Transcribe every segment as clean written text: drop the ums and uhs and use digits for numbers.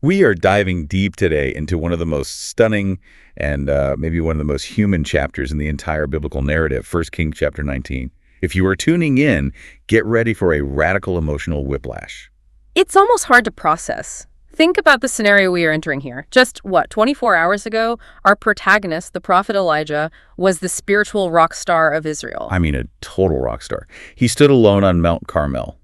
We are diving deep today into one of the most stunning and maybe one of the most human chapters in the entire biblical narrative, 1 Kings chapter 19. If you are tuning in, get ready for a radical emotional whiplash. It's almost hard to process. Think about the scenario we are entering here. Just, 24 hours ago, our protagonist, the prophet Elijah, was the spiritual rock star of Israel. I mean, a total rock star. He stood alone on Mount Carmel,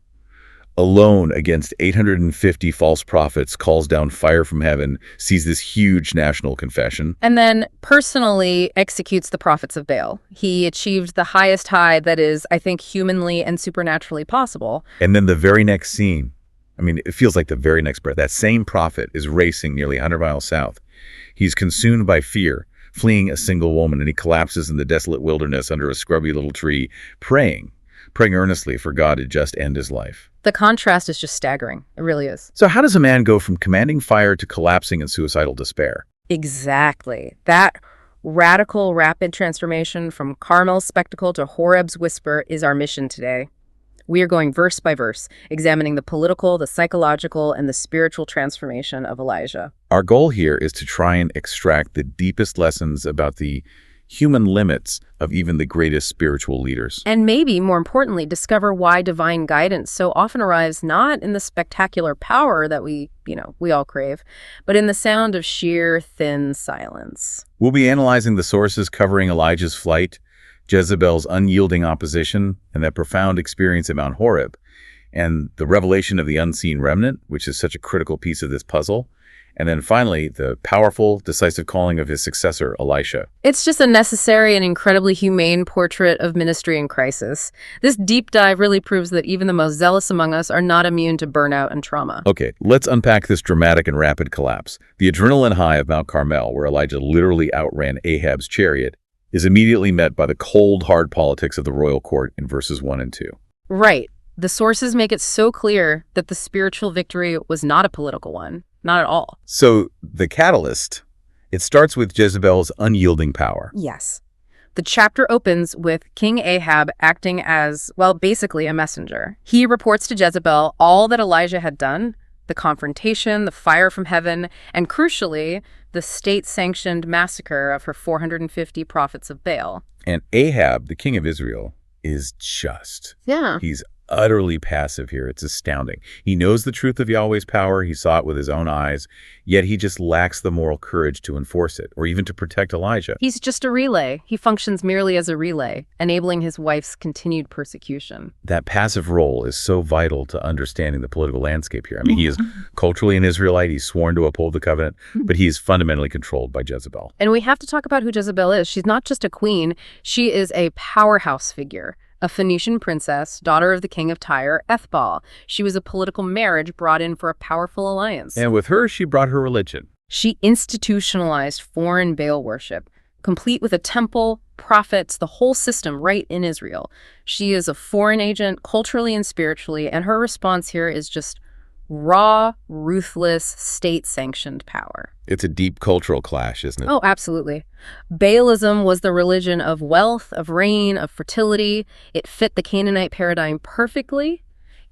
alone against 850 false prophets, calls down fire from heaven, sees this huge national confession. And then personally executes the prophets of Baal. He achieved the highest high that is, I think, humanly and supernaturally possible. And then the very next scene, I mean, it feels like the very next breath, that same prophet is racing nearly 100 miles south. He's consumed by fear, fleeing a single woman, and he collapses in the desolate wilderness under a scrubby little tree, praying earnestly for God to just end his life. The contrast is just staggering. It really is. So how does a man go from commanding fire to collapsing in suicidal despair? Exactly. That radical, rapid transformation from Carmel's spectacle to Horeb's whisper is our mission today. We are going verse by verse, examining the political, the psychological, and the spiritual transformation of Elijah. Our goal here is to try and extract the deepest lessons about the human limits of even the greatest spiritual leaders. And maybe, more importantly, discover why divine guidance so often arrives not in the spectacular power that we all crave, but in the sound of sheer, thin silence. We'll be analyzing the sources covering Elijah's flight, Jezebel's unyielding opposition, and that profound experience at Mount Horeb, and the revelation of the unseen remnant, which is such a critical piece of this puzzle. And then finally, the powerful, decisive calling of his successor, Elisha. It's just a necessary and incredibly humane portrait of ministry in crisis. This deep dive really proves that even the most zealous among us are not immune to burnout and trauma. Okay, let's unpack this dramatic and rapid collapse. The adrenaline high of Mount Carmel, where Elijah literally outran Ahab's chariot, is immediately met by the cold, hard politics of the royal court in verses 1 and 2. Right. The sources make it so clear that the spiritual victory was not a political one. Not at all. So the catalyst, it starts with Jezebel's unyielding power. Yes. The chapter opens with King Ahab acting as, basically a messenger. He reports to Jezebel all that Elijah had done, the confrontation, the fire from heaven, and crucially, the state-sanctioned massacre of her 450 prophets of Baal. And Ahab, the king of Israel, is just. Yeah. He's utterly passive here. It's astounding. He knows the truth of Yahweh's power. He saw it with his own eyes, yet he just lacks the moral courage to enforce it or even to protect Elijah. He's just a relay. He functions merely as a relay, enabling his wife's continued persecution. That passive role is so vital to understanding the political landscape here. I mean, he is culturally an Israelite. He's sworn to uphold the covenant, but he is fundamentally controlled by Jezebel. And we have to talk about who Jezebel is. She's not just a queen. She is a powerhouse figure. A Phoenician princess, daughter of the king of Tyre, Ethbaal. She was a political marriage brought in for a powerful alliance. And with her, she brought her religion. She institutionalized foreign Baal worship, complete with a temple, prophets, the whole system right in Israel. She is a foreign agent, culturally and spiritually, and her response here is just raw, ruthless, state-sanctioned power. It's a deep cultural clash, isn't it? Oh, absolutely. Baalism was the religion of wealth, of rain, of fertility. It fit the Canaanite paradigm perfectly.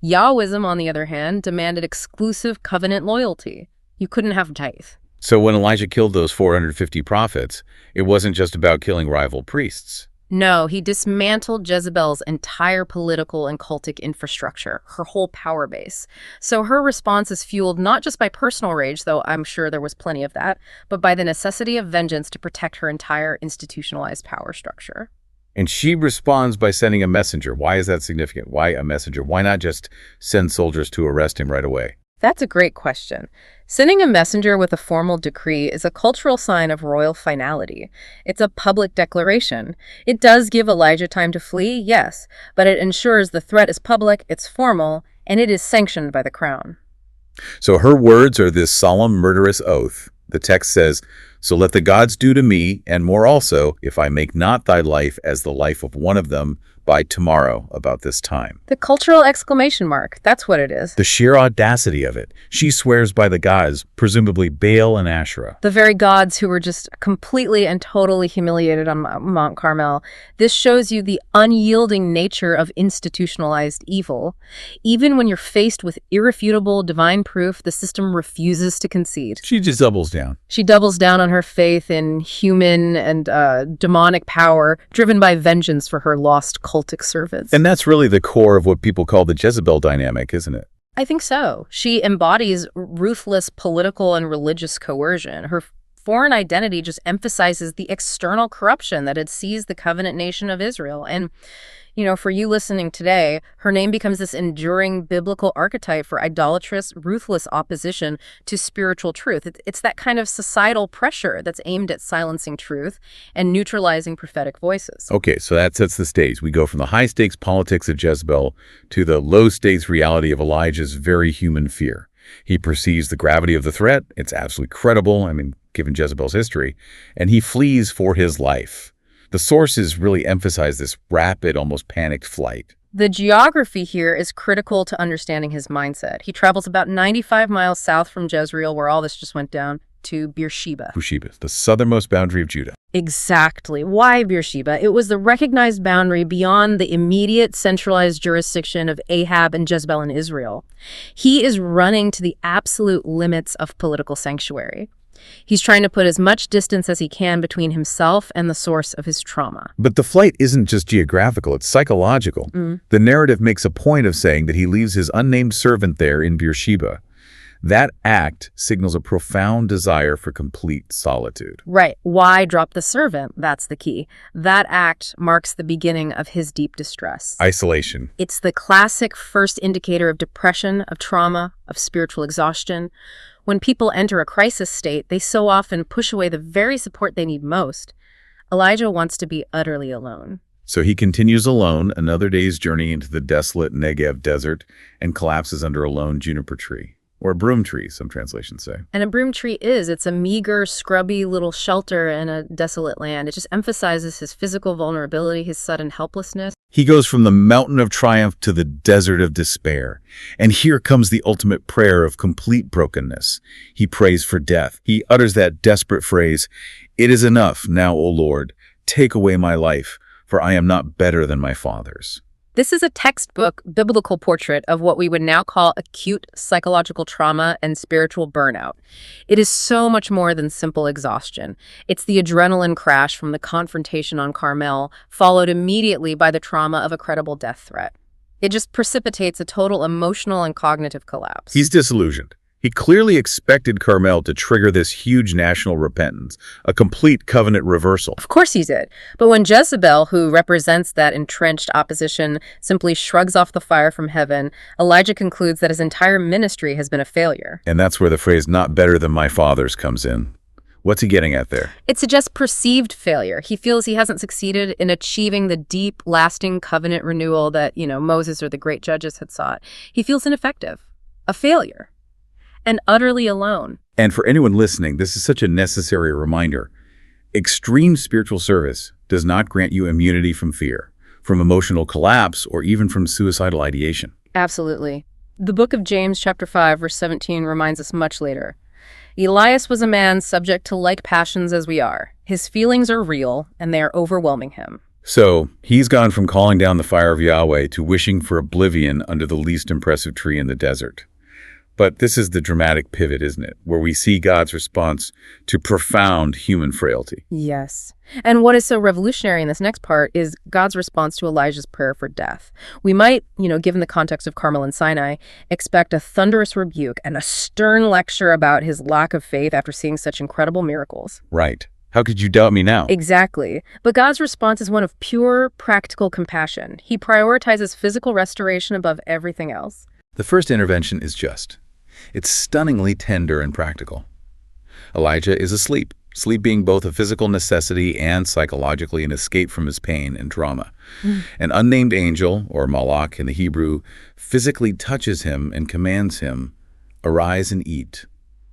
Yahwism, on the other hand, demanded exclusive covenant loyalty. You couldn't have tithe. So when Elijah killed those 450 prophets, it wasn't just about killing rival priests. No, he dismantled Jezebel's entire political and cultic infrastructure, her whole power base. So her response is fueled not just by personal rage, though I'm sure there was plenty of that, but by the necessity of vengeance to protect her entire institutionalized power structure. And she responds by sending a messenger. Why is that significant? Why a messenger? Why not just send soldiers to arrest him right away? That's a great question. Sending a messenger with a formal decree is a cultural sign of royal finality. It's a public declaration. It does give Elijah time to flee, yes, but it ensures the threat is public, it's formal, and it is sanctioned by the crown. So her words are this solemn, murderous oath. The text says, So let the gods do to me, and more also, if I make not thy life as the life of one of them by tomorrow about this time. The cultural exclamation mark, that's what it is. The sheer audacity of it. She swears by the gods, presumably Baal and Asherah. The very gods who were just completely and totally humiliated on Mount Carmel. This shows you the unyielding nature of institutionalized evil. Even when you're faced with irrefutable divine proof, the system refuses to concede. She just doubles down. She doubles down on her faith in human and demonic power, driven by vengeance for her lost cultic servants. And that's really the core of what people call the Jezebel dynamic, isn't it? I think so. She embodies ruthless political and religious coercion. Her foreign identity just emphasizes the external corruption that had seized the covenant nation of Israel. And, you know, for you listening today, her name becomes this enduring biblical archetype for idolatrous, ruthless opposition to spiritual truth. It's that kind of societal pressure that's aimed at silencing truth and neutralizing prophetic voices. Okay, so that sets the stage. We go from the high-stakes politics of Jezebel to the low-stakes reality of Elijah's very human fear. He perceives the gravity of the threat. It's absolutely credible, given Jezebel's history, and he flees for his life. The sources really emphasize this rapid, almost panicked flight. The geography here is critical to understanding his mindset. He travels about 95 miles south from Jezreel, where all this just went down, to Beersheba. Beersheba, the southernmost boundary of Judah. Exactly. Why Beersheba? It was the recognized boundary beyond the immediate centralized jurisdiction of Ahab and Jezebel in Israel. He is running to the absolute limits of political sanctuary. He's trying to put as much distance as he can between himself and the source of his trauma. But the flight isn't just geographical, it's psychological. The narrative makes a point of saying that he leaves his unnamed servant there in Beersheba. That act signals a profound desire for complete solitude. Right. Why drop the servant? That's the key. That act marks the beginning of his deep distress. Isolation. It's the classic first indicator of depression, of trauma, of spiritual exhaustion. When people enter a crisis state, they so often push away the very support they need most. Elijah wants to be utterly alone. So he continues alone another day's journey into the desolate Negev desert and collapses under a lone juniper tree. Or a broom tree, some translations say. And a broom tree it's a meager, scrubby little shelter in a desolate land. It just emphasizes his physical vulnerability, his sudden helplessness. He goes from the mountain of triumph to the desert of despair. And here comes the ultimate prayer of complete brokenness. He prays for death. He utters that desperate phrase, "It is enough now, O Lord. Take away my life, for I am not better than my fathers." This is a textbook biblical portrait of what we would now call acute psychological trauma and spiritual burnout. It is so much more than simple exhaustion. It's the adrenaline crash from the confrontation on Carmel, followed immediately by the trauma of a credible death threat. It just precipitates a total emotional and cognitive collapse. He's disillusioned. He clearly expected Carmel to trigger this huge national repentance, a complete covenant reversal. Of course he did. But when Jezebel, who represents that entrenched opposition, simply shrugs off the fire from heaven, Elijah concludes that his entire ministry has been a failure. And that's where the phrase, "not better than my fathers," comes in. What's he getting at there? It suggests perceived failure. He feels he hasn't succeeded in achieving the deep, lasting covenant renewal that, Moses or the great judges had sought. He feels ineffective, a failure, and utterly alone. And for anyone listening, this is such a necessary reminder. Extreme spiritual service does not grant you immunity from fear, from emotional collapse, or even from suicidal ideation. Absolutely. The book of James, chapter 5, verse 17, reminds us much later. Elias was a man subject to like passions as we are. His feelings are real, and they are overwhelming him. So he's gone from calling down the fire of Yahweh to wishing for oblivion under the least impressive tree in the desert. But this is the dramatic pivot, isn't it? Where we see God's response to profound human frailty. Yes. And what is so revolutionary in this next part is God's response to Elijah's prayer for death. We might, given the context of Carmel and Sinai, expect a thunderous rebuke and a stern lecture about his lack of faith after seeing such incredible miracles. Right. How could you doubt me now? Exactly. But God's response is one of pure, practical compassion. He prioritizes physical restoration above everything else. The first intervention is just. It's stunningly tender and practical. Elijah is asleep, sleep being both a physical necessity and psychologically an escape from his pain and trauma. An unnamed angel, or malach in the Hebrew, physically touches him and commands him, "Arise and eat."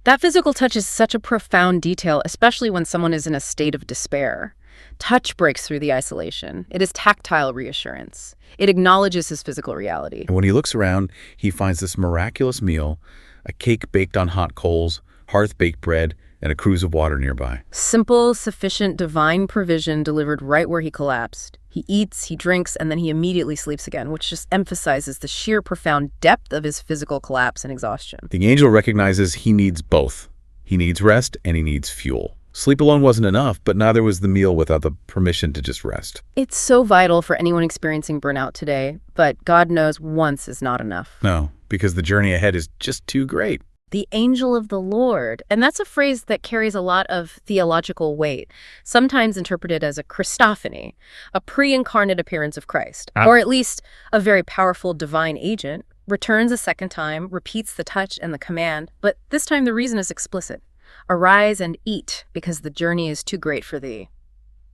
That physical touch is such a profound detail, especially when someone is in a state of despair. Touch breaks through the isolation. It is tactile reassurance. It acknowledges his physical reality. And when he looks around, he finds this miraculous meal, a cake baked on hot coals, hearth-baked bread, and a cruse of water nearby. Simple, sufficient, divine provision delivered right where he collapsed. He eats, he drinks, and then he immediately sleeps again, which just emphasizes the sheer profound depth of his physical collapse and exhaustion. The angel recognizes he needs both. He needs rest and he needs fuel. Sleep alone wasn't enough, but neither was the meal without the permission to just rest. It's so vital for anyone experiencing burnout today, but God knows once is not enough. No, because the journey ahead is just too great. The angel of the Lord. And that's a phrase that carries a lot of theological weight, sometimes interpreted as a Christophany, a pre-incarnate appearance of Christ, or at least a very powerful divine agent, returns a second time, repeats the touch and the command, but this time the reason is explicit. Arise and eat, because the journey is too great for thee.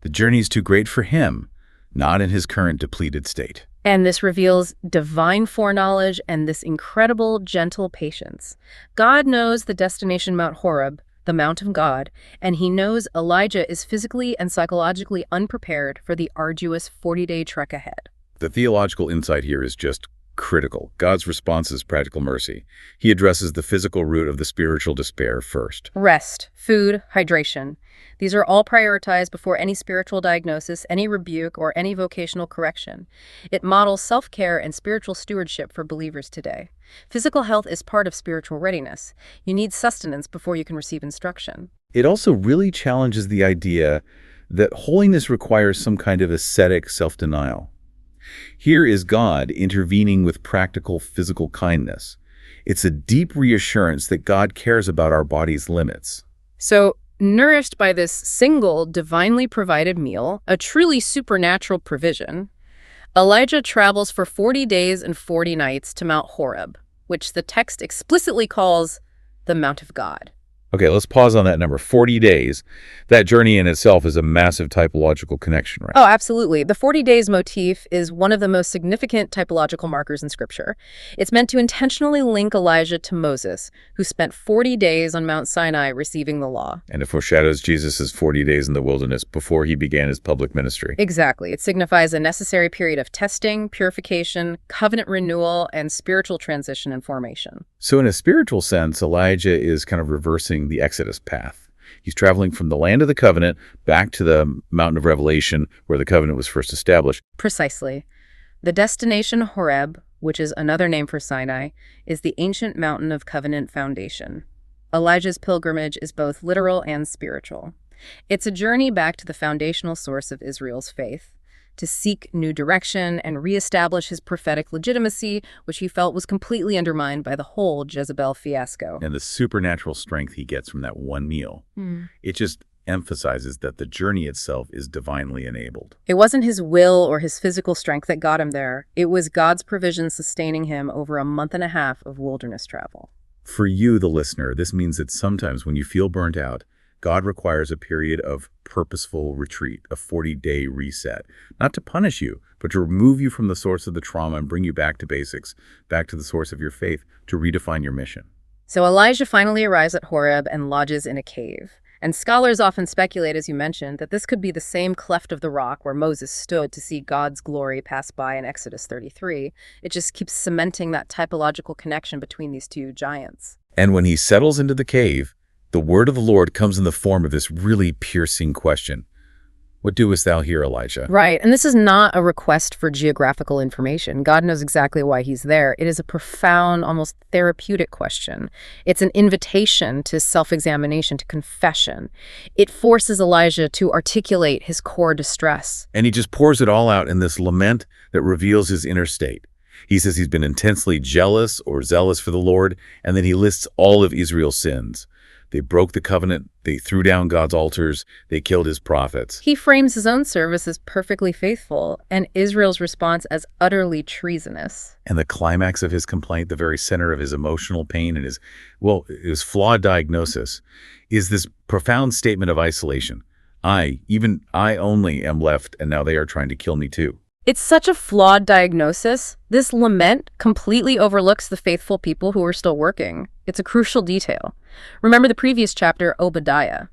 The journey is too great for him, not in his current depleted state. And this reveals divine foreknowledge and this incredible, gentle patience. God knows the destination Mount Horeb, the Mount of God, and he knows Elijah is physically and psychologically unprepared for the arduous 40-day trek ahead. The theological insight here is just critical. God's response is practical mercy. He addresses the physical root of the spiritual despair first. Rest, food, hydration. These are all prioritized before any spiritual diagnosis, any rebuke, or any vocational correction. It models self-care and spiritual stewardship for believers today. Physical health is part of spiritual readiness. You need sustenance before you can receive instruction. It also really challenges the idea that holiness requires some kind of ascetic self-denial. Here is God intervening with practical physical kindness. It's a deep reassurance that God cares about our body's limits. So, nourished by this single divinely provided meal, a truly supernatural provision, Elijah travels for 40 days and 40 nights to Mount Horeb, which the text explicitly calls the Mount of God. Okay, let's pause on that number. 40 days. That journey in itself is a massive typological connection, right? Oh, absolutely. The 40 days motif is one of the most significant typological markers in Scripture. It's meant to intentionally link Elijah to Moses, who spent 40 days on Mount Sinai receiving the law. And it foreshadows Jesus' 40 days in the wilderness before he began his public ministry. Exactly. It signifies a necessary period of testing, purification, covenant renewal, and spiritual transition and formation. So in a spiritual sense, Elijah is kind of reversing the Exodus path. He's traveling from the land of the covenant back to the mountain of revelation where the covenant was first established. Precisely. The destination Horeb, which is another name for Sinai, is the ancient mountain of covenant foundation. Elijah's pilgrimage is both literal and spiritual. It's a journey back to the foundational source of Israel's faith, to seek new direction and reestablish his prophetic legitimacy, which he felt was completely undermined by the whole Jezebel fiasco. And the supernatural strength he gets from that one meal. It just emphasizes that the journey itself is divinely enabled. It wasn't his will or his physical strength that got him there. It was God's provision sustaining him over a month and a half of wilderness travel. For you, the listener, this means that sometimes when you feel burnt out, God requires a period of purposeful retreat, a 40-day reset, not to punish you, but to remove you from the source of the trauma and bring you back to basics, back to the source of your faith, to redefine your mission. So Elijah finally arrives at Horeb and lodges in a cave. And scholars often speculate, as you mentioned, that this could be the same cleft of the rock where Moses stood to see God's glory pass by in Exodus 33. It just keeps cementing that typological connection between these two giants. And when he settles into the cave, the word of the Lord comes in the form of this really piercing question. What doest thou here, Elijah? Right, and this is not a request for geographical information. God knows exactly why he's there. It is a profound, almost therapeutic question. It's an invitation to self-examination, to confession. It forces Elijah to articulate his core distress. And he just pours it all out in this lament that reveals his inner state. He says he's been intensely jealous or zealous for the Lord, and then he lists all of Israel's sins. They broke the covenant, they threw down God's altars, they killed his prophets. He frames his own service as perfectly faithful, and Israel's response as utterly treasonous. And the climax of his complaint, the very center of his emotional pain and his flawed diagnosis, is this profound statement of isolation. I only am left, and now they are trying to kill me too. It's such a flawed diagnosis. This lament completely overlooks the faithful people who are still working. It's a crucial detail. Remember the previous chapter, Obadiah.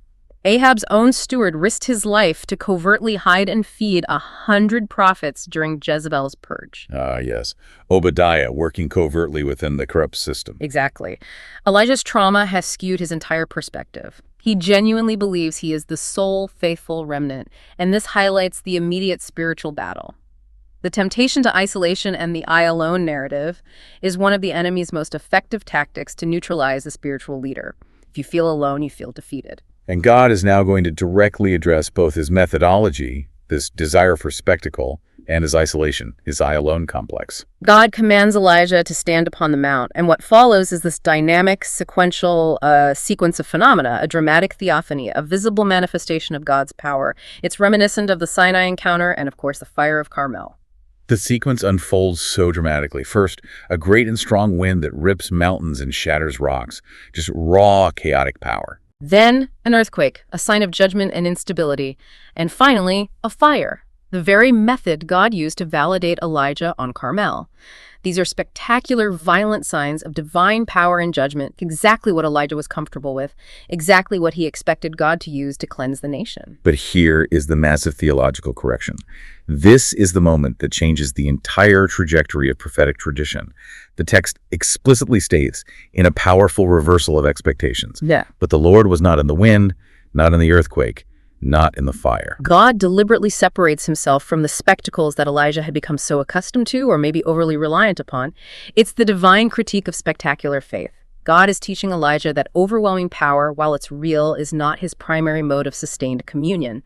Ahab's own steward risked his life to covertly hide and feed 100 prophets during Jezebel's purge. Ah, yes. Obadiah, working covertly within the corrupt system. Exactly. Elijah's trauma has skewed his entire perspective. He genuinely believes he is the sole faithful remnant, and this highlights the immediate spiritual battle. The temptation to isolation and the I alone narrative is one of the enemy's most effective tactics to neutralize a spiritual leader. If you feel alone, you feel defeated. And God is now going to directly address both his methodology, this desire for spectacle, and his isolation, his I alone complex. God commands Elijah to stand upon the mount, and what follows is this dynamic, sequential sequence of phenomena, a dramatic theophany, a visible manifestation of God's power. It's reminiscent of the Sinai encounter and, of course, the fire of Carmel. The sequence unfolds so dramatically. First, a great and strong wind that rips mountains and shatters rocks. Just raw, chaotic power. Then, an earthquake, a sign of judgment and instability. And finally, a fire, the very method God used to validate Elijah on Carmel. These are spectacular, violent signs of divine power and judgment, exactly what Elijah was comfortable with, exactly what he expected God to use to cleanse the nation. But here is the massive theological correction. This is the moment that changes the entire trajectory of prophetic tradition. The text explicitly states, in a powerful reversal of expectations. Yeah. But the Lord was not in the wind, not in the earthquake, not in the fire. God deliberately separates himself from the spectacles that Elijah had become so accustomed to or maybe overly reliant upon. It's the divine critique of spectacular faith. God is teaching Elijah that overwhelming power, while it's real, is not his primary mode of sustained communion.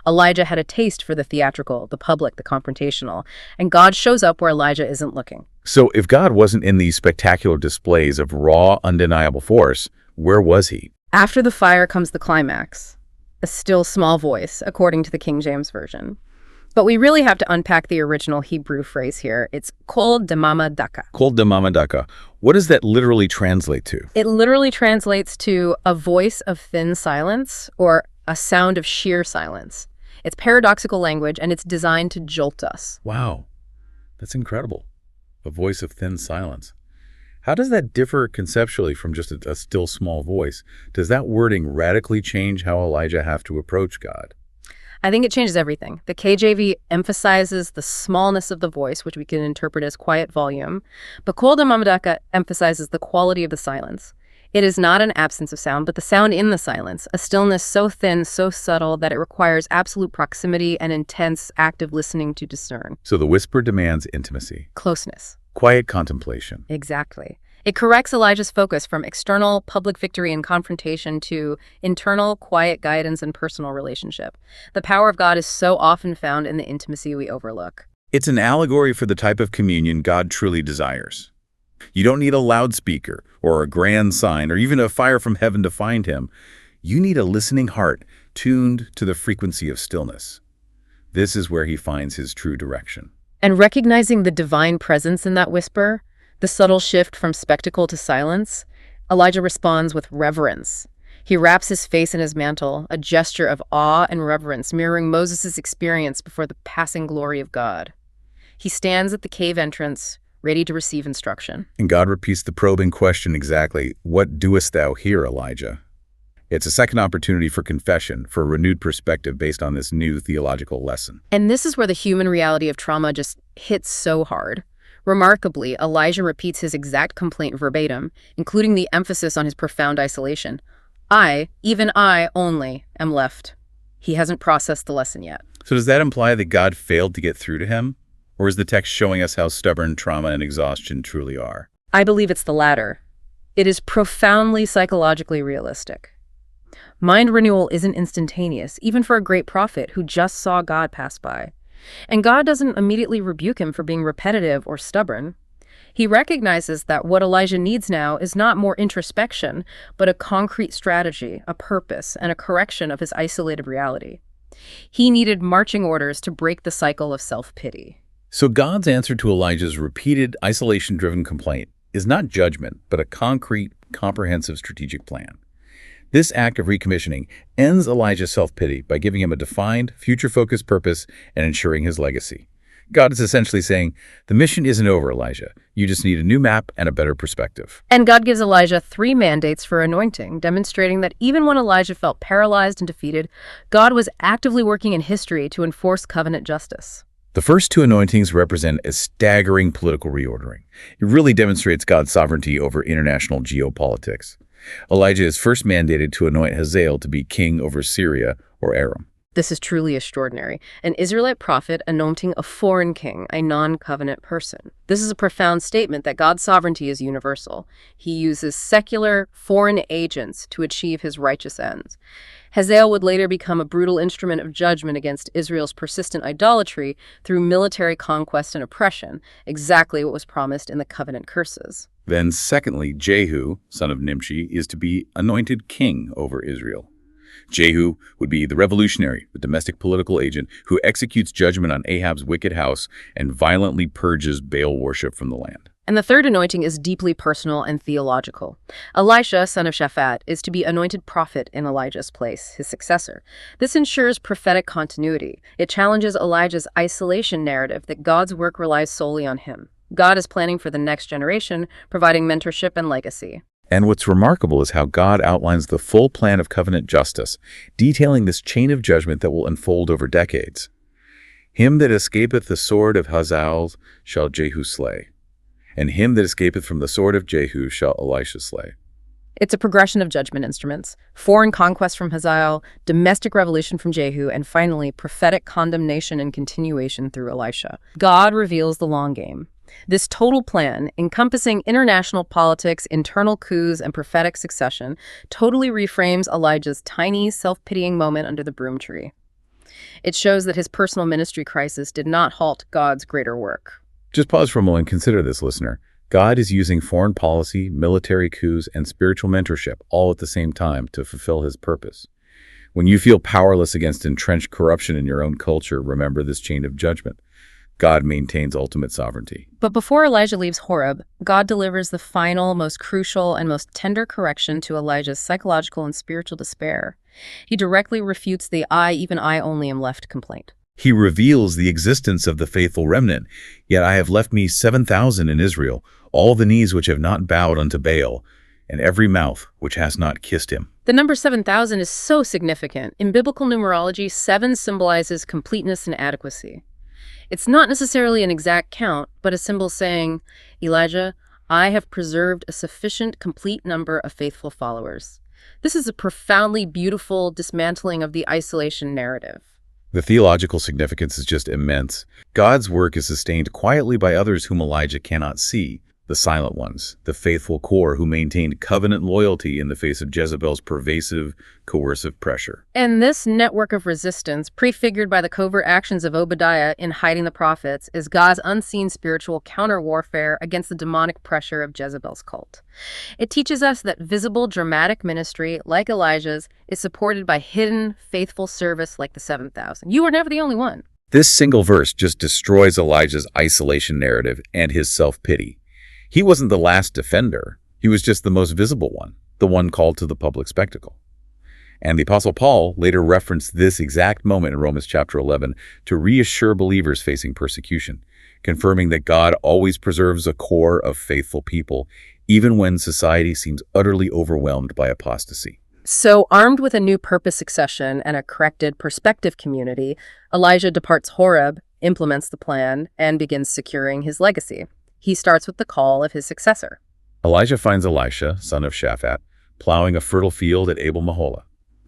Elijah had a taste for the theatrical, the public, the confrontational, and God shows up where Elijah isn't looking. So if God wasn't in these spectacular displays of raw, undeniable force, where was he? After the fire comes the climax. A still small voice, according to the King James Version. But we really have to unpack the original Hebrew phrase here. It's kol demama daka. Kol demama daka. What does that literally translate to? It literally translates to a voice of thin silence or a sound of sheer silence. It's paradoxical language, and it's designed to jolt us. Wow, that's incredible. A voice of thin silence. How does that differ conceptually from just a still small voice? Does that wording radically change how Elijah have to approach God? I think it changes everything. The KJV emphasizes the smallness of the voice, which we can interpret as quiet volume, but Kol Demama Daka emphasizes the quality of the silence. It is not an absence of sound, but the sound in the silence, a stillness so thin, so subtle, that it requires absolute proximity and intense, active listening to discern. So the whisper demands intimacy. Closeness. Quiet contemplation. Exactly. It corrects Elijah's focus from external public victory and confrontation to internal quiet guidance and personal relationship. The power of God is so often found in the intimacy we overlook. It's an allegory for the type of communion God truly desires. You don't need a loudspeaker or a grand sign or even a fire from heaven to find him. You need a listening heart tuned to the frequency of stillness. This is where he finds his true direction. And recognizing the divine presence in that whisper, the subtle shift from spectacle to silence, Elijah responds with reverence. He wraps his face in his mantle, a gesture of awe and reverence, mirroring Moses' experience before the passing glory of God. He stands at the cave entrance, ready to receive instruction. And God repeats the probing question exactly, "What doest thou here, Elijah?" It's a second opportunity for confession, for a renewed perspective based on this new theological lesson. And this is where the human reality of trauma just hits so hard. Remarkably, Elijah repeats his exact complaint verbatim, including the emphasis on his profound isolation. I, even I only, am left. He hasn't processed the lesson yet. So does that imply that God failed to get through to him? Or is the text showing us how stubborn trauma and exhaustion truly are? I believe it's the latter. It is profoundly psychologically realistic. Mind renewal isn't instantaneous, even for a great prophet who just saw God pass by. And God doesn't immediately rebuke him for being repetitive or stubborn. He recognizes that what Elijah needs now is not more introspection, but a concrete strategy, a purpose, and a correction of his isolated reality. He needed marching orders to break the cycle of self-pity. So God's answer to Elijah's repeated isolation-driven complaint is not judgment, but a concrete, comprehensive strategic plan. This act of recommissioning ends Elijah's self-pity by giving him a defined, future-focused purpose and ensuring his legacy. God is essentially saying, the mission isn't over, Elijah. You just need a new map and a better perspective. And God gives Elijah 3 mandates for anointing, demonstrating that even when Elijah felt paralyzed and defeated, God was actively working in history to enforce covenant justice. The first 2 anointings represent a staggering political reordering. It really demonstrates God's sovereignty over international geopolitics. Elijah is first mandated to anoint Hazael to be king over Syria or Aram. This is truly extraordinary. An Israelite prophet anointing a foreign king, a non-covenant person. This is a profound statement that God's sovereignty is universal. He uses secular, foreign agents to achieve his righteous ends. Hazael would later become a brutal instrument of judgment against Israel's persistent idolatry through military conquest and oppression, exactly what was promised in the covenant curses. Then secondly, Jehu, son of Nimshi, is to be anointed king over Israel. Jehu would be the revolutionary, the domestic political agent who executes judgment on Ahab's wicked house and violently purges Baal worship from the land. And the third anointing is deeply personal and theological. Elisha, son of Shaphat, is to be anointed prophet in Elijah's place, his successor. This ensures prophetic continuity. It challenges Elijah's isolation narrative that God's work relies solely on him. God is planning for the next generation, providing mentorship and legacy. And what's remarkable is how God outlines the full plan of covenant justice, detailing this chain of judgment that will unfold over decades. Him that escapeth the sword of Hazael shall Jehu slay, and him that escapeth from the sword of Jehu shall Elisha slay. It's a progression of judgment instruments: foreign conquest from Hazael, domestic revolution from Jehu, and finally, prophetic condemnation and continuation through Elisha. God reveals the long game. This total plan, encompassing international politics, internal coups, and prophetic succession, totally reframes Elijah's tiny, self-pitying moment under the broom tree. It shows that his personal ministry crisis did not halt God's greater work. Just pause for a moment and consider this, listener. God is using foreign policy, military coups, and spiritual mentorship all at the same time to fulfill his purpose. When you feel powerless against entrenched corruption in your own culture, remember this chain of judgment. God maintains ultimate sovereignty. But before Elijah leaves Horeb, God delivers the final, most crucial, and most tender correction to Elijah's psychological and spiritual despair. He directly refutes the even I only am left complaint. He reveals the existence of the faithful remnant. Yet I have left me 7,000 in Israel, all the knees which have not bowed unto Baal, and every mouth which has not kissed him. The number 7,000 is so significant. In biblical numerology, 7 symbolizes completeness and adequacy. It's not necessarily an exact count, but a symbol saying, Elijah, I have preserved a sufficient, complete number of faithful followers. This is a profoundly beautiful dismantling of the isolation narrative. The theological significance is just immense. God's work is sustained quietly by others whom Elijah cannot see, the silent ones, the faithful core who maintained covenant loyalty in the face of Jezebel's pervasive, coercive pressure. And this network of resistance, prefigured by the covert actions of Obadiah in hiding the prophets, is God's unseen spiritual counter-warfare against the demonic pressure of Jezebel's cult. It teaches us that visible, dramatic ministry, like Elijah's, is supported by hidden, faithful service like the 7,000. You are never the only one. This single verse just destroys Elijah's isolation narrative and his self-pity. He wasn't the last defender. He was just the most visible one, the one called to the public spectacle. And the Apostle Paul later referenced this exact moment in Romans chapter 11 to reassure believers facing persecution, confirming that God always preserves a core of faithful people, even when society seems utterly overwhelmed by apostasy. So, armed with a new purpose succession and a corrected perspective community, Elijah departs Horeb, implements the plan, and begins securing his legacy. He starts with the call of his successor. Elijah finds Elisha, son of Shaphat, plowing a fertile field at Abel-Meholah.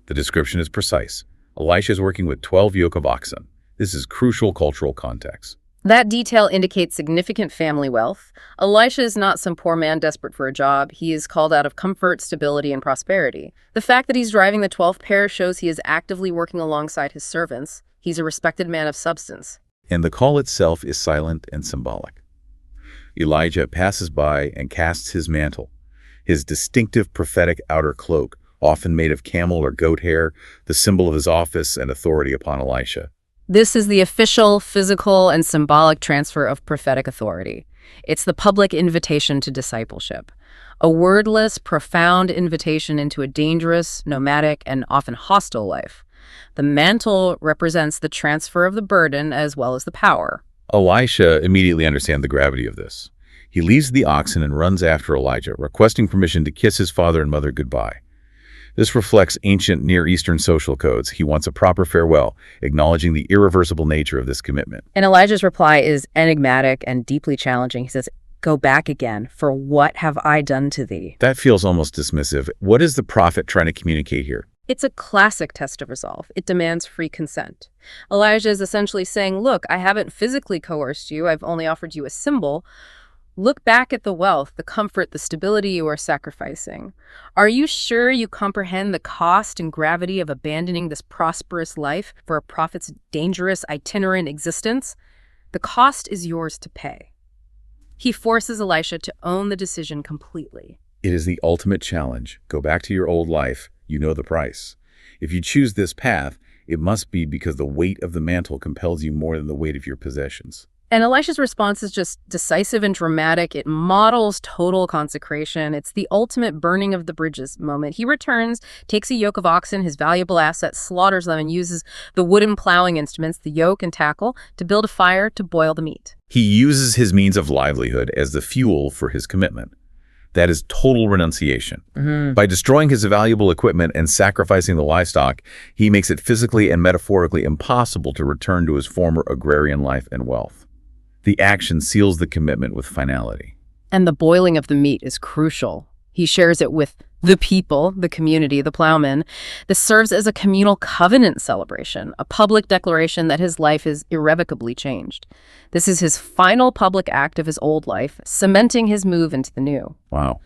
The description is precise. Elisha is working with 12 yoke of oxen. This is crucial cultural context. That detail indicates significant family wealth. Elisha is not some poor man desperate for a job. He is called out of comfort, stability, and prosperity. The fact that he's driving the 12th pair shows he is actively working alongside his servants. He's a respected man of substance. And the call itself is silent and symbolic. Elijah passes by and casts his mantle, his distinctive prophetic outer cloak, often made of camel or goat hair, the symbol of his office and authority upon Elisha. This is the official, physical, and symbolic transfer of prophetic authority. It's the public invitation to discipleship, a wordless, profound invitation into a dangerous, nomadic, and often hostile life. The mantle represents the transfer of the burden as well as the power. Elisha immediately understands the gravity of this. He leaves the oxen and runs after Elijah, requesting permission to kiss his father and mother goodbye. This reflects ancient Near Eastern social codes. He wants a proper farewell, acknowledging the irreversible nature of this commitment. And Elijah's reply is enigmatic and deeply challenging. He says, "Go back again, for what have I done to thee?" That feels almost dismissive. What is the prophet trying to communicate here? It's a classic test of resolve. It demands free consent. Elijah is essentially saying, look, I haven't physically coerced you. I've only offered you a symbol. Look back at the wealth, the comfort, the stability you are sacrificing. Are you sure you comprehend the cost and gravity of abandoning this prosperous life for a prophet's dangerous itinerant existence? The cost is yours to pay. He forces Elisha to own the decision completely. It is the ultimate challenge. Go back to your old life. You know the price. If you choose this path, it must be because the weight of the mantle compels you more than the weight of your possessions. And Elisha's response is just decisive and dramatic. It models total consecration. It's the ultimate burning of the bridges moment. He returns, takes a yoke of oxen, his valuable assets, slaughters them, and uses the wooden plowing instruments, the yoke and tackle, to build a fire to boil the meat. He uses his means of livelihood as the fuel for his commitment. That is total renunciation. By destroying his valuable equipment and sacrificing the livestock, he makes it physically and metaphorically impossible to return to his former agrarian life and wealth. The action seals the commitment with finality. And the boiling of the meat is crucial. He shares it with the people, the community, the plowmen. This serves as a communal covenant celebration, a public declaration that his life is irrevocably changed. This is his final public act of his old life, cementing his move into the new. Wow.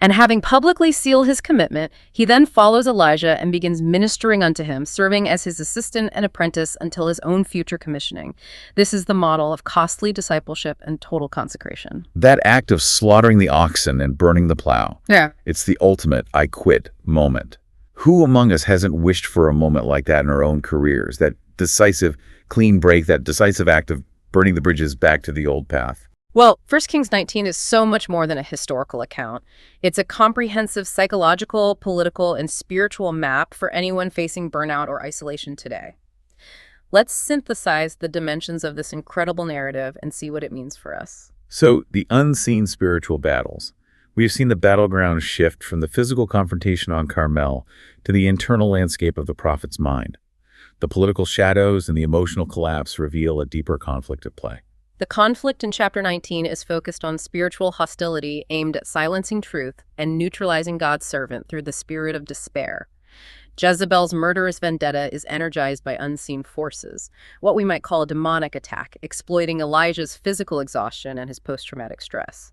And having publicly sealed his commitment, he then follows Elijah and begins ministering unto him, serving as his assistant and apprentice until his own future commissioning. This is the model of costly discipleship and total consecration. That act of slaughtering the oxen and burning the plow. Yeah. It's the ultimate I quit moment. Who among us hasn't wished for a moment like that in our own careers? That decisive, clean break, that decisive act of burning the bridges back to the old path. Well, 1 Kings 19 is so much more than a historical account. It's a comprehensive psychological, political, and spiritual map for anyone facing burnout or isolation today. Let's synthesize the dimensions of this incredible narrative and see what it means for us. So, the unseen spiritual battles. We have seen the battleground shift from the physical confrontation on Carmel to the internal landscape of the prophet's mind. The political shadows and the emotional collapse reveal a deeper conflict at play. The conflict in chapter 19 is focused on spiritual hostility aimed at silencing truth and neutralizing God's servant through the spirit of despair. Jezebel's murderous vendetta is energized by unseen forces, what we might call a demonic attack, exploiting Elijah's physical exhaustion and his post-traumatic stress.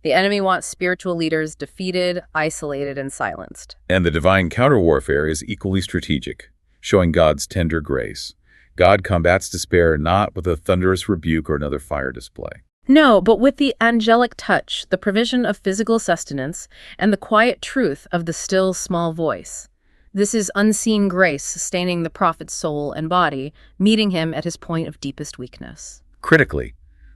The enemy wants spiritual leaders defeated, isolated, and silenced. And the divine counter-warfare is equally strategic, showing God's tender grace. God combats despair not with a thunderous rebuke or another fire display. No, but with the angelic touch, the provision of physical sustenance, and the quiet truth of the still small voice. This is unseen grace sustaining the prophet's soul and body, meeting him at his point of deepest weakness. Critically,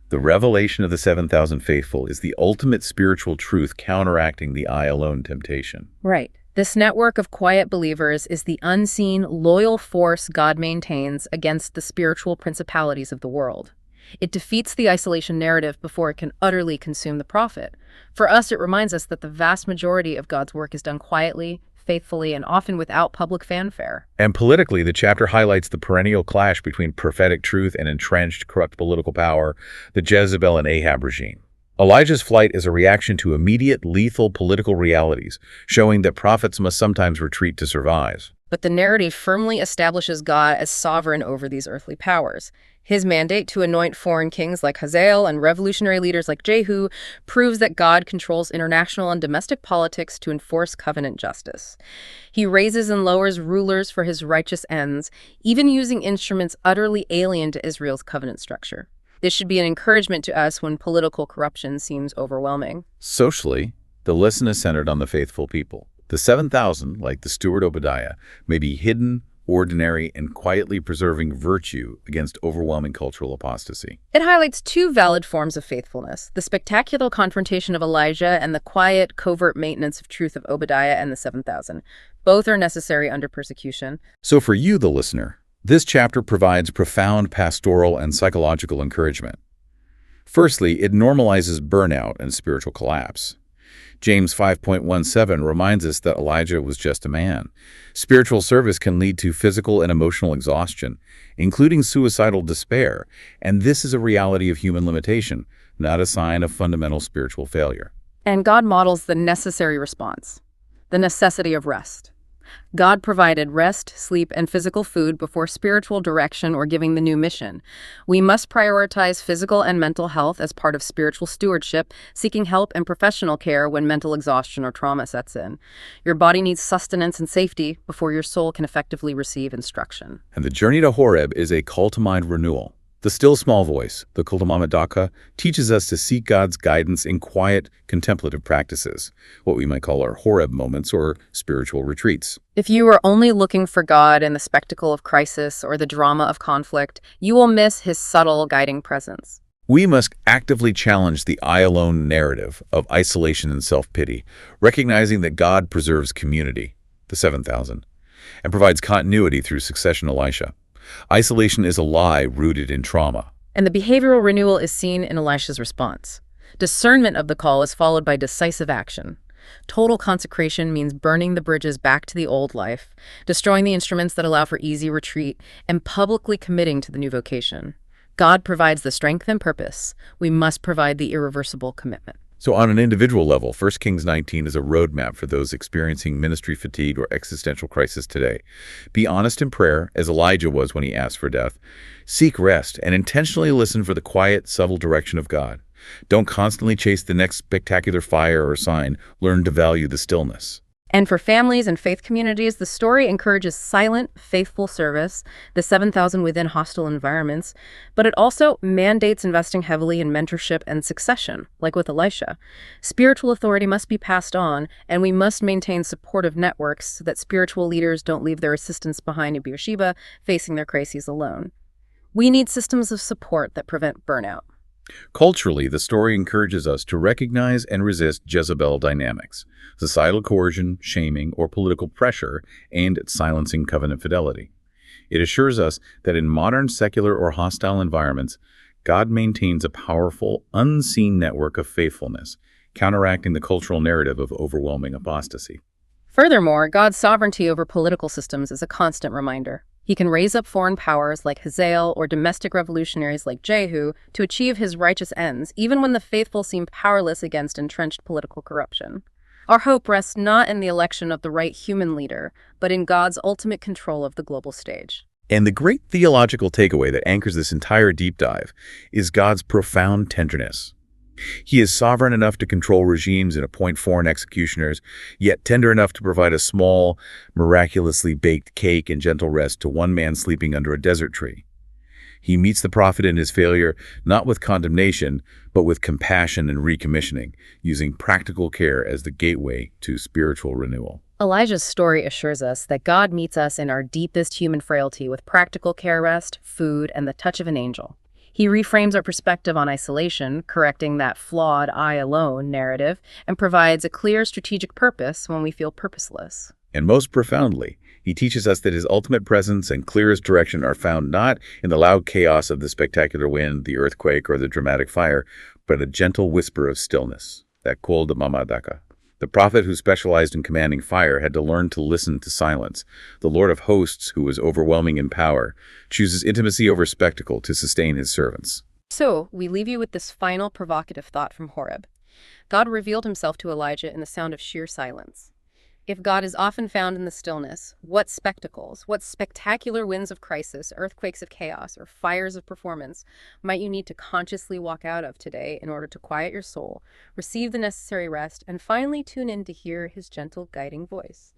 the revelation of the 7,000 faithful is the ultimate spiritual truth counteracting the I alone temptation. Right. This network of quiet believers is the unseen, loyal force God maintains against the spiritual principalities of the world. It defeats the isolation narrative before it can utterly consume the prophet. For us, it reminds us that the vast majority of God's work is done quietly, faithfully, and often without public fanfare. And politically, the chapter highlights the perennial clash between prophetic truth and entrenched corrupt political power, the Jezebel and Ahab regime. Elijah's flight is a reaction to immediate, lethal political realities, showing that prophets must sometimes retreat to survive. But the narrative firmly establishes God as sovereign over these earthly powers. His mandate to anoint foreign kings like Hazael and revolutionary leaders like Jehu proves that God controls international and domestic politics to enforce covenant justice. He raises and lowers rulers for his righteous ends, even using instruments utterly alien to Israel's covenant structure. This should be an encouragement to us when political corruption seems overwhelming. Socially, the lesson is centered on the faithful people. The 7,000, like the steward Obadiah, may be hidden, ordinary, and quietly preserving virtue against overwhelming cultural apostasy. It highlights two valid forms of faithfulness, the spectacular confrontation of Elijah and the quiet, covert maintenance of truth of Obadiah and the 7,000. Both are necessary under persecution. So for you, the listener, This chapter provides profound pastoral and psychological encouragement. Firstly, it normalizes burnout and spiritual collapse. James 5.17 reminds us that Elijah was just a man. Spiritual service can lead to physical and emotional exhaustion, including suicidal despair, and this is a reality of human limitation, not a sign of fundamental spiritual failure. And God models the necessary response, the necessity of rest. God provided rest, sleep, and physical food before spiritual direction or giving the new mission. We must prioritize physical and mental health as part of spiritual stewardship, seeking help and professional care when mental exhaustion or trauma sets in. Your body needs sustenance and safety before your soul can effectively receive instruction. And the journey to Horeb is a call to mind renewal. The still small voice, the Kultamama teaches us to seek God's guidance in quiet, contemplative practices, what we might call our Horeb moments or spiritual retreats. If you are only looking for God in the spectacle of crisis or the drama of conflict, you will miss his subtle guiding presence. We must actively challenge the I alone narrative of isolation and self-pity, recognizing that God preserves community, the 7,000, and provides continuity through succession Elisha. Isolation is a lie rooted in trauma. And the behavioral renewal is seen in Elisha's response. Discernment of the call is followed by decisive action. Total consecration means burning the bridges back to the old life, destroying the instruments that allow for easy retreat, and publicly committing to the new vocation. God provides the strength and purpose. We must provide the irreversible commitment. So on an individual level, 1 Kings 19 is a roadmap for those experiencing ministry fatigue or existential crisis today. Be honest in prayer, as Elijah was when he asked for death. Seek rest and intentionally listen for the quiet, subtle direction of God. Don't constantly chase the next spectacular fire or sign. Learn to value the stillness. And for families and faith communities, the story encourages silent, faithful service, the 7,000 within hostile environments, but it also mandates investing heavily in mentorship and succession, like with Elisha. Spiritual authority must be passed on, and we must maintain supportive networks so that spiritual leaders don't leave their assistants behind in Beersheba, facing their crises alone. We need systems of support that prevent burnout. Culturally, the story encourages us to recognize and resist Jezebel dynamics, societal coercion, shaming, or political pressure aimed at silencing covenant fidelity. It assures us that in modern secular or hostile environments, God maintains a powerful, unseen network of faithfulness, counteracting the cultural narrative of overwhelming apostasy. Furthermore, God's sovereignty over political systems is a constant reminder. He can raise up foreign powers like Hazael or domestic revolutionaries like Jehu to achieve his righteous ends, even when the faithful seem powerless against entrenched political corruption. Our hope rests not in the election of the right human leader, but in God's ultimate control of the global stage. And the great theological takeaway that anchors this entire deep dive is God's profound tenderness. He is sovereign enough to control regimes and appoint foreign executioners, yet tender enough to provide a small, miraculously baked cake and gentle rest to one man sleeping under a desert tree. He meets the prophet in his failure, not with condemnation, but with compassion and recommissioning, using practical care as the gateway to spiritual renewal. Elijah's story assures us that God meets us in our deepest human frailty with practical care, rest, food, and the touch of an angel. He reframes our perspective on isolation, correcting that flawed I alone narrative, and provides a clear strategic purpose when we feel purposeless. And most profoundly, he teaches us that his ultimate presence and clearest direction are found not in the loud chaos of the spectacular wind, the earthquake, or the dramatic fire, but a gentle whisper of stillness, that kol de mamadaka. The prophet who specialized in commanding fire had to learn to listen to silence. The Lord of hosts, who was overwhelming in power, chooses intimacy over spectacle to sustain his servants. So, we leave you with this final provocative thought from Horeb. God revealed himself to Elijah in the sound of sheer silence. If God is often found in the stillness, what spectacles, what spectacular winds of crisis, earthquakes of chaos, or fires of performance might you need to consciously walk out of today in order to quiet your soul, receive the necessary rest, and finally tune in to hear his gentle guiding voice?